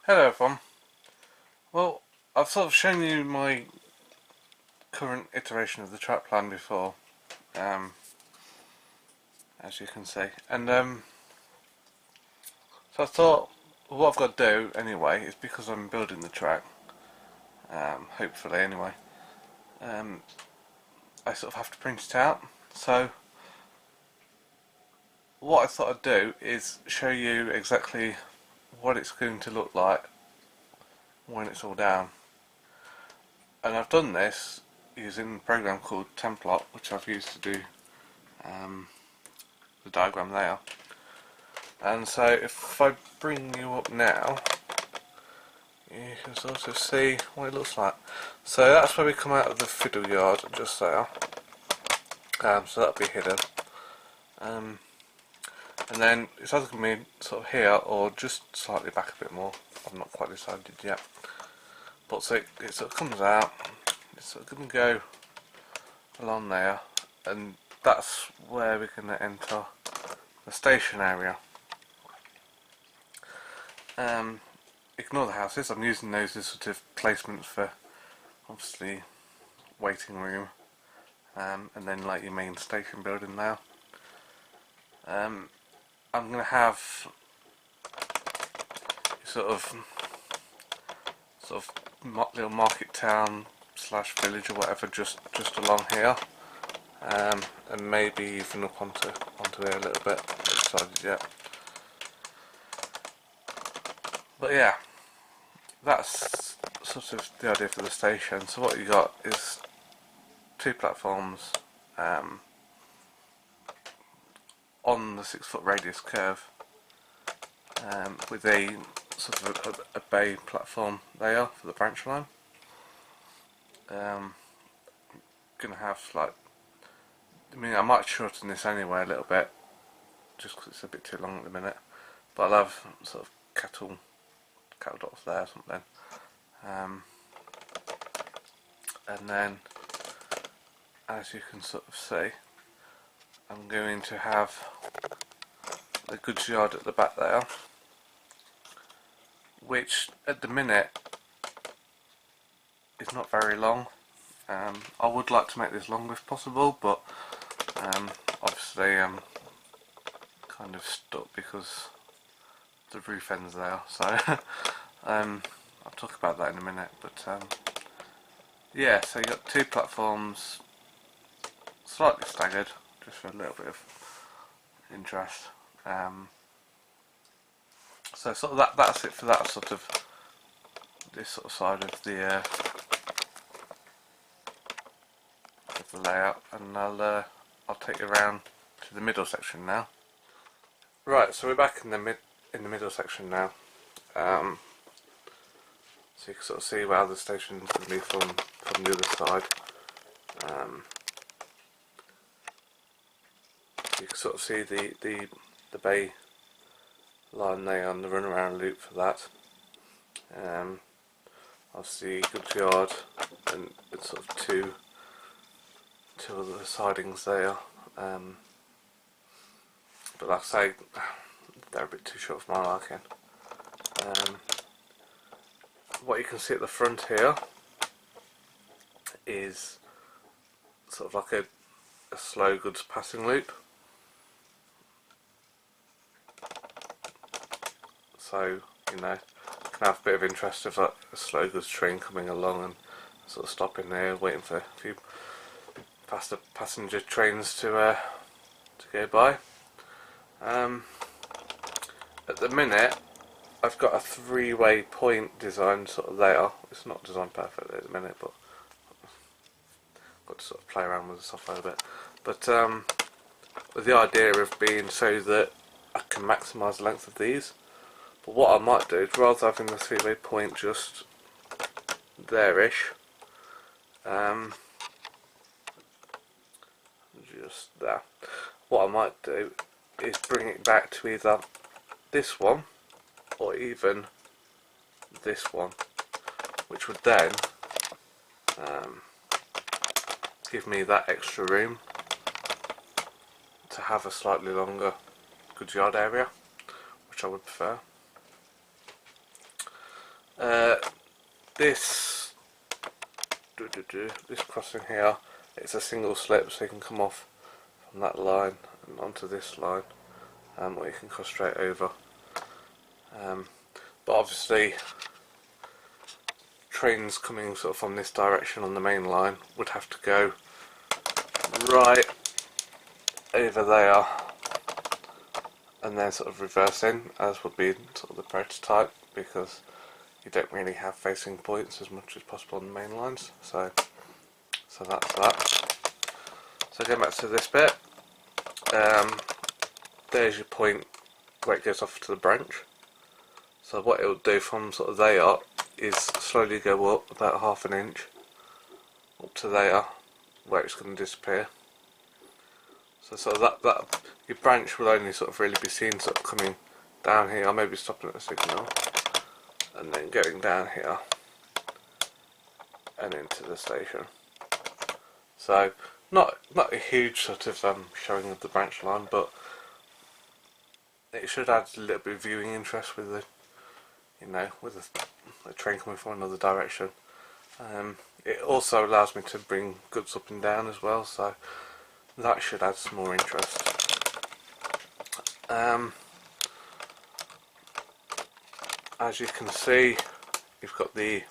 Hello everyone. Well, I've sort of shown you my current iteration of the track plan before, as you can see, and so I thought what I've got to do anyway is, because I'm building the track, hopefully anyway, I sort of have to print it out. So what I thought I'd do is show you exactly what it's going to look like when it's all down. And I've done this using a program called Template, which I've used to do the diagram there. And so if I bring you up now, you can sort of see what it looks like. So that's where we come out of the fiddle yard, just there. So that'll be hidden. And then it's either going to be sort of here or just slightly back a bit more. I've not quite decided yet. But so it sort of comes out, it's sort of going to go along there, and that's where we're going to enter the station area. Ignore the houses, I'm using those as sort of placements for obviously waiting room, and then like your main station building now. I'm going to have sort of little market town slash village or whatever just along here, and maybe even up onto here a little bit. Not decided yet. But yeah, that's sort of the idea for the station. So what you got is two platforms on the 6-foot radius curve, with a sort of a bay platform there for the branch line. Gonna have like, I might shorten this anyway a little bit, just because it's a bit too long at the minute. But I'll have sort of cattle dots there or something. And then, as you can sort of see, I'm going to have the goods yard at the back there, which at the minute is not very long. I would like to make this longer if possible, but obviously I'm kind of stuck because the roof ends there, so I'll talk about that in a minute. But yeah, so you got two platforms, slightly staggered, just for a little bit of interest. So sort of that's it for that sort of this sort of side of the layout, and I'll take you around to the middle section now. Right, so we're back in the middle section now. So you can sort of see where the station's going to be from the other side. You can sort of see the bay line there on the runaround loop for that. Obviously goods yard and sort of two other sidings there. But like I say, they're a bit too short for my liking. What you can see at the front here is sort of like a slow goods passing loop. So, you know, you can have a bit of interest of like a slow goods train coming along and sort of stopping there, waiting for a few faster passenger trains to go by. At the minute, I've got a three-way point design sort of there. It's not designed perfectly at the minute, but I've got to sort of play around with the software a bit. But with the idea of being so that I can maximise the length of these. But what I might do is, rather than having the three-way point just there-ish, just there, what I might do is bring it back to either this one or even this one, which would then give me that extra room to have a slightly longer goods yard area, which I would prefer. This crossing here, it's a single slip, so you can come off from that line and onto this line, or you can cross straight over. But obviously, trains coming sort of from this direction on the main line would have to go right over there and then sort of reverse in, as would be sort of the prototype, because you don't really have facing points as much as possible on the main lines. So that's that. So going back to this bit, there's your point where it goes off to the branch. So what it will do from sort of there is slowly go up about half an inch up to there, where it's going to disappear. So sort of that your branch will only sort of really be seen sort of coming down here, maybe stopping at a signal, and then going down here and into the station. So not a huge sort of showing of the branch line, but it should add a little bit of viewing interest with the, you know, with a train coming from another direction. It also allows me to bring goods up and down as well, so that should add some more interest. As you can see, you've got the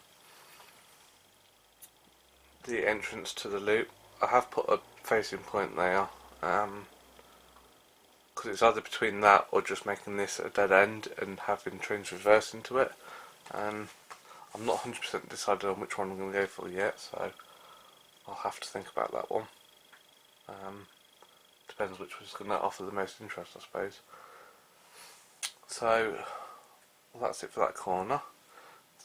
entrance to the loop. I have put a facing point there, because it's either between that or just making this a dead end and having trains reverse into it. I'm not 100% decided on which one I'm going to go for yet, so I'll have to think about that one. Depends which one's going to offer the most interest, I suppose. So that's it for that corner.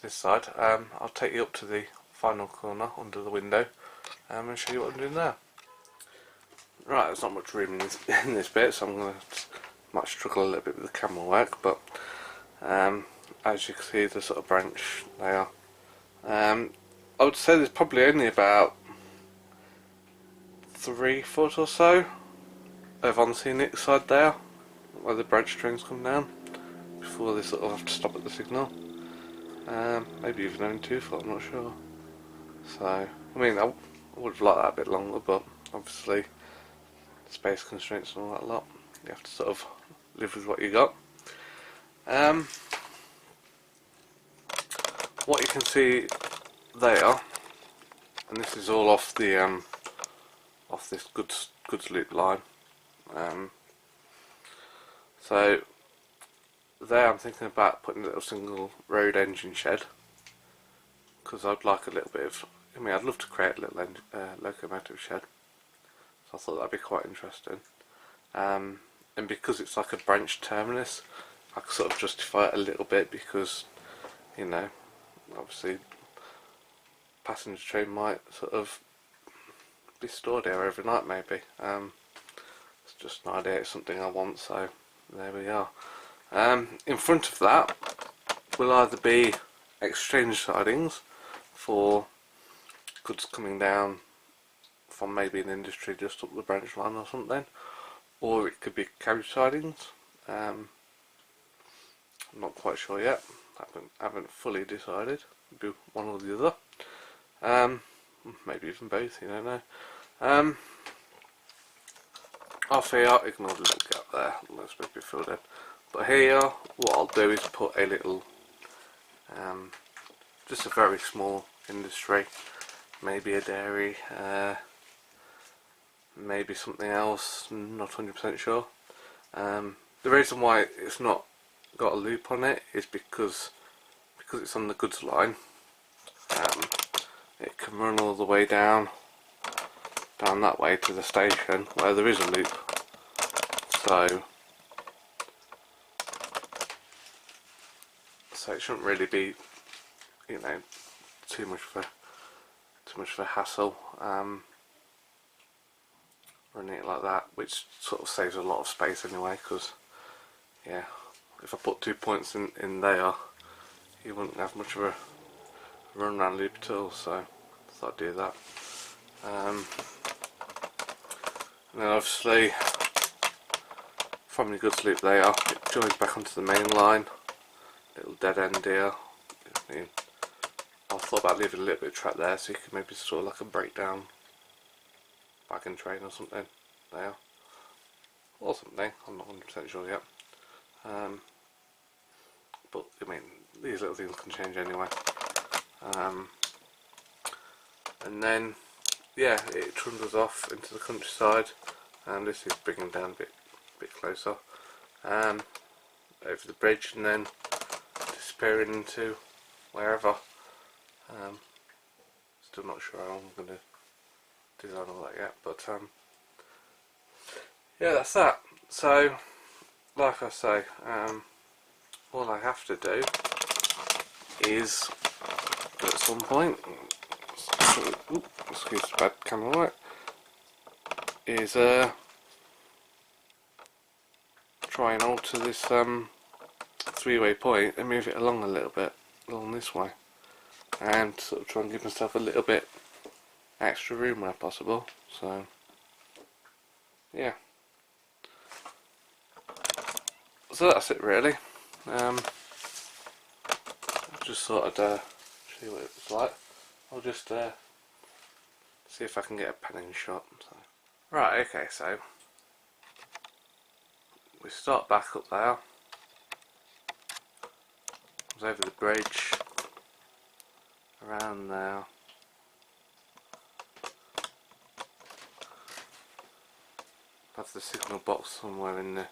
This side, I'll take you up to the final corner under the window and show you what I'm doing there. Right, there's not much room in this bit, so I'm going to might struggle a little bit with the camera work, but as you can see, the sort of branch there. I would say there's probably only about 3 foot or so over on the scenic side there, where the branch trains come down, before they sort of have to stop at the signal. Maybe even only 2 foot, I'm not sure. So, I mean, I would have liked that a bit longer, but obviously space constraints and all that lot, you have to sort of live with what you got. What you can see there, and this is all off the off this goods loop line. So there I'm thinking about putting a little single road engine shed, because I'd like a little bit of, I mean, I'd love to create a little locomotive shed, so I thought that'd be quite interesting. And because it's like a branch terminus, I could sort of justify it a little bit, because, you know, obviously passenger train might sort of be stored here overnight maybe. It's just an idea, it's something I want, so there we are. In front of that will either be exchange sidings for goods coming down from maybe an industry just up the branch line or something, or it could be carriage sidings. I'm not quite sure yet, haven't fully decided. Do one or the other, maybe even both, you don't know. Off here, ignore the little gap there, that's maybe filled in. But here, what I'll do is put a little, just a very small industry, maybe a dairy, maybe something else, not 100% sure. The reason why it's not got a loop on it is because it's on the goods line. It can run all the way down that way to the station where there is a loop. So it shouldn't really be, you know, too much of a hassle running it like that, which sort of saves a lot of space anyway, because yeah, if I put 2 points in there, you wouldn't have much of a run around loop at all, so I thought I'd do that. And then obviously from the goods loop there, it joins back onto the main line, little dead end here, mean, I thought about leaving a little bit of track there so you could maybe sort of like a breakdown wagon train or something there, or something. I'm not 100% sure yet. But I mean, these little things can change anyway. And then, yeah, it trundles off into the countryside, and this is bringing down a bit closer, over the bridge, and then disappearing into wherever. Still not sure how I'm going to design all that yet, but yeah, that's that. So, like I say, all I have to do is, at some point, excuse the bad camera light, is try and alter this three-way point and move it along a little bit, along this way, and sort of try and give myself a little bit extra room where possible. So yeah, so that's it really. Just thought I'd show you what it was like. I'll just see if I can get a panning shot. So. Right, okay, so we start back up there. I was over the bridge, around there. Have the signal box somewhere in the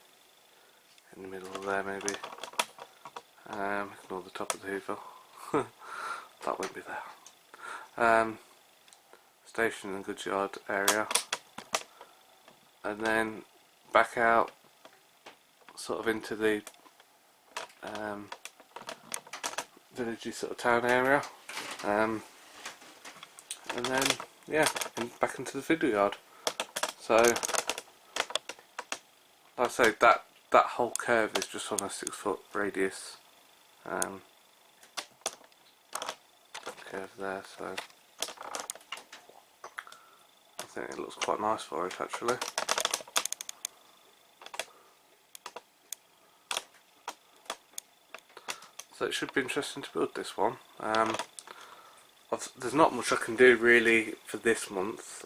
middle there, maybe. Ignore the top of the Hoover. That won't be there. Station and goods yard area, and then back out, sort of into the villagey sort of town area, and then yeah, back into the fiddle yard. So, like I say, that whole curve is just on a 6-foot radius curve there, so I think it looks quite nice for it actually. So it should be interesting to build this one. There's not much I can do really for this month,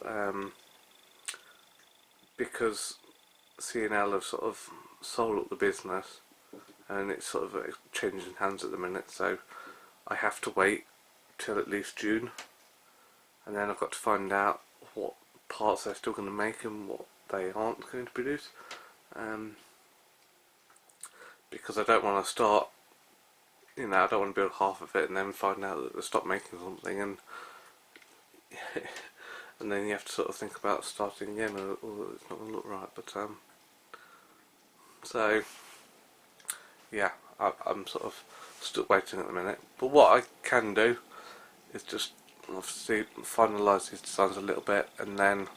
because C&L have sort of sold up the business and it's sort of changing hands at the minute, so I have to wait till at least June, and then I've got to find out what parts they're still going to make and what they aren't going to produce, because I don't want to start, you know, I don't want to build half of it and then find out that they stopped making something, and and then you have to sort of think about starting again, or it's not going to look right. But so yeah, I'm sort of still waiting at the minute. But what I can do is just obviously finalise these designs a little bit, and then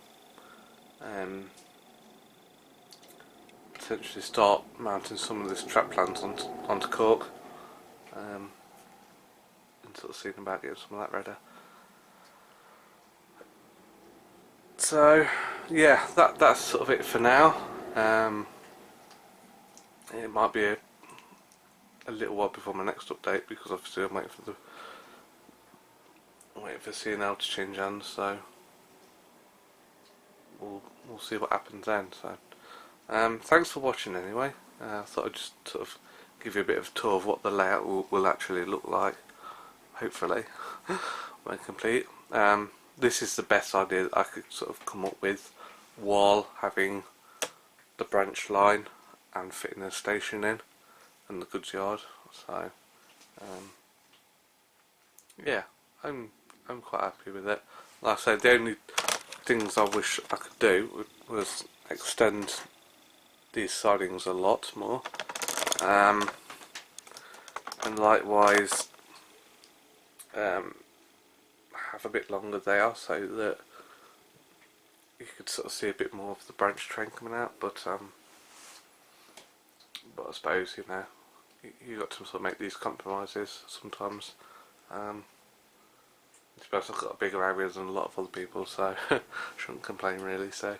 potentially start mounting some of this trap plans onto cork, and sort of seeing about getting some of that ready. So yeah, that's sort of it for now. It might be a little while before my next update, because obviously I'm waiting for C&L to change hands, so we'll see what happens then. So thanks for watching anyway. I thought I'd just sort of give you a bit of a tour of what the layout will actually look like, hopefully, when complete. This is the best idea that I could sort of come up with while having the branch line and fitting the station in and the goods yard. So yeah, I'm quite happy with it. Like I said, the only things I wish I could do was extend these sidings a lot more, and likewise have a bit longer there, so that you could sort of see a bit more of the branch train coming out. But I suppose, you know, you got to sort of make these compromises sometimes. I suppose I've got a bigger area than a lot of other people, so shouldn't complain really. So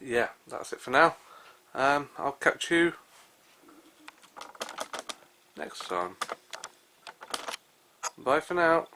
yeah, that's it for now. I'll catch you next time. Bye for now.